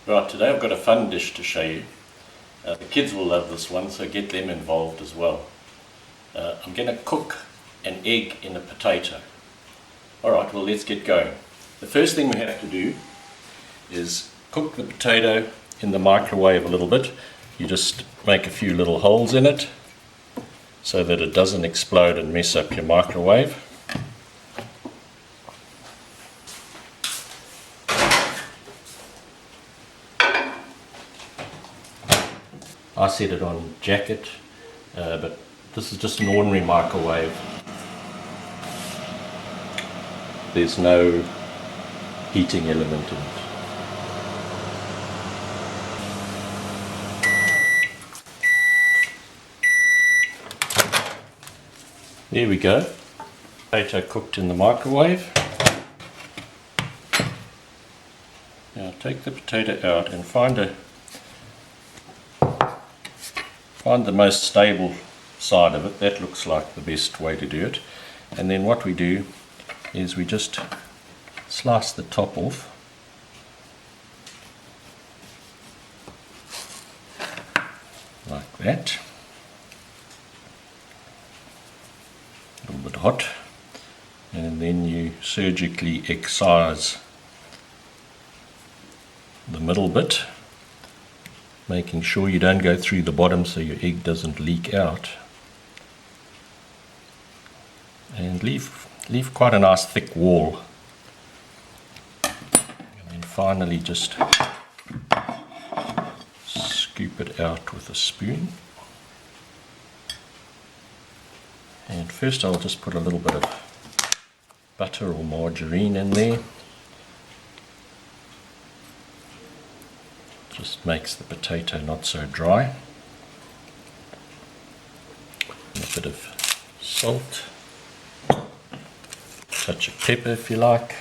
Right, today I've got a fun dish to show you. The kids will love this one, so get them involved as well. I'm going to cook an egg in a potato. Alright, well let's get going. The first thing we have to do is cook the potato in the microwave a little bit. You just make a few little holes in it so that it doesn't explode and mess up your microwave. I set it on jacket, but this is just an ordinary microwave. There's no heating element in it. There we go. Potato cooked in the microwave. Now take the potato out and find the most stable side of it. That looks like the best way to do it. And then what we do is we just slice the top off. Like that. A little bit hot. And then you surgically excise the middle bit, making sure you don't go through the bottom so your egg doesn't leak out, and leave quite a nice thick wall. And then finally just scoop it out with a spoon. And first I'll just put a little bit of butter or margarine in there. Just makes the potato not so dry. A bit of salt, touch of pepper if you like,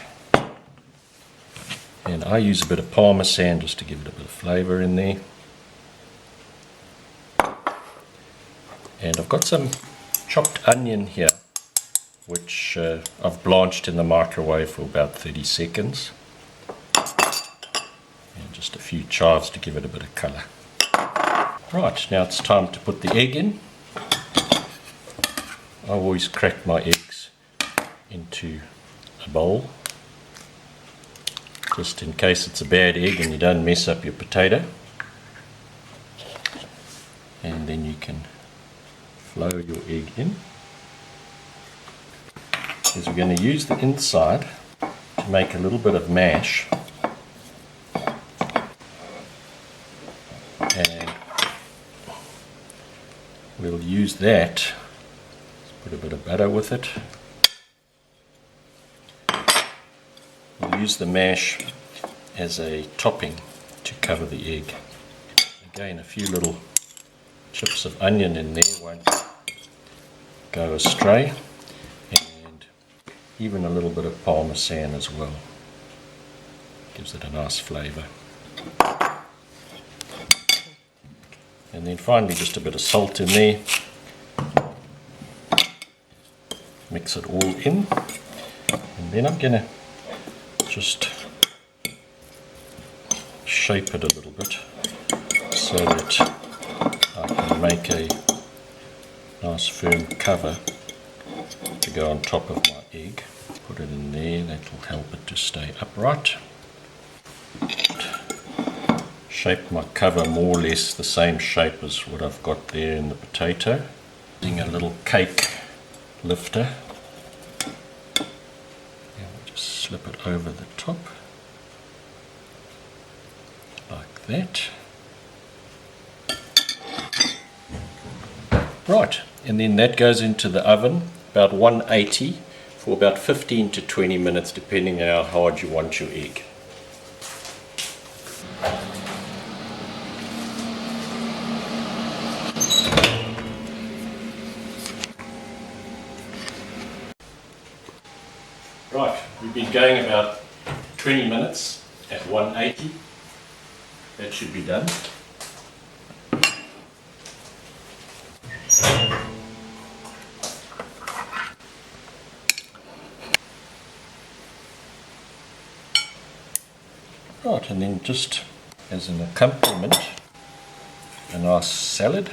and I use a bit of parmesan just to give it a bit of flavour in there. And I've got some chopped onion here, which I've blanched in the microwave for about 30 seconds. Just a few chives to give it a bit of colour. Right, now it's time to put the egg in. I always crack my eggs into a bowl, just in case it's a bad egg and you don't mess up your potato. And then you can flow your egg in. Because we're going to use the inside to make a little bit of mash. And we'll use that. Let's put a bit of butter with it. We'll use the mash as a topping to cover the egg. Again, a few little chips of onion in there won't go astray, and even a little bit of parmesan as well. Gives it a nice flavour. And then finally just a bit of salt in there. Mix it all in. And then I'm going to just shape it a little bit so that I can make a nice firm cover to go on top of my egg. Put it in there, that will help it to stay upright. Shape my cover more or less the same shape as what I've got there in the potato. Using a little cake lifter, and just slip it over the top like that. Right, and then that goes into the oven, about 180, for about 15 to 20 minutes depending on how hard you want your egg. Right, we've been going about 20 minutes at 180. That should be done. Right, and then just as an accompaniment, a nice salad.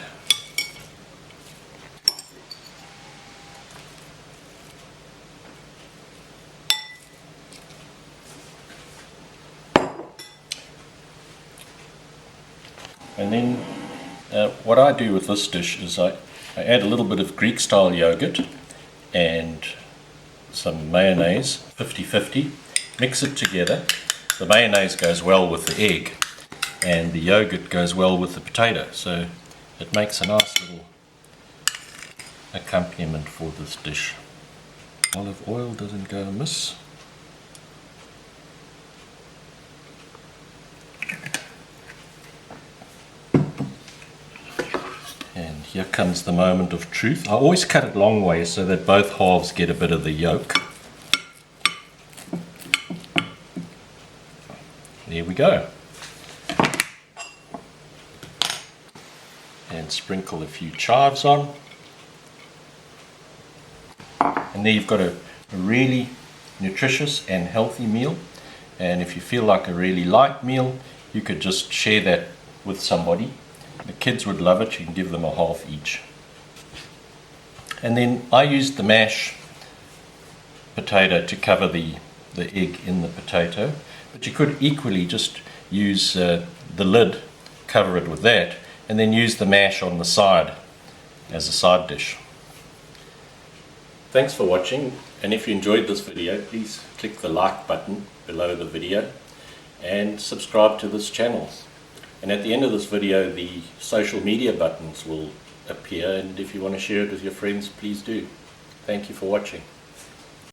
And then what I do with this dish is I add a little bit of Greek style yogurt and some mayonnaise, 50-50, mix it together. The mayonnaise goes well with the egg and the yogurt goes well with the potato, so it makes a nice little accompaniment for this dish. Olive oil doesn't go amiss. And here comes the moment of truth. I always cut it long ways so that both halves get a bit of the yolk. There we go. And sprinkle a few chives on. And there you've got a really nutritious and healthy meal. And if you feel like a really light meal, you could just share that with somebody. The kids would love it. You can give them a half each. And then I used the mashed potato to cover the egg in the potato, but you could equally just use the lid, cover it with that, and then use the mash on the side as a side dish. Thanks for watching, and if you enjoyed this video, please click the like button below the video and subscribe to this channel. And at the end of this video, the social media buttons will appear, and if you want to share it with your friends, please do. Thank you for watching.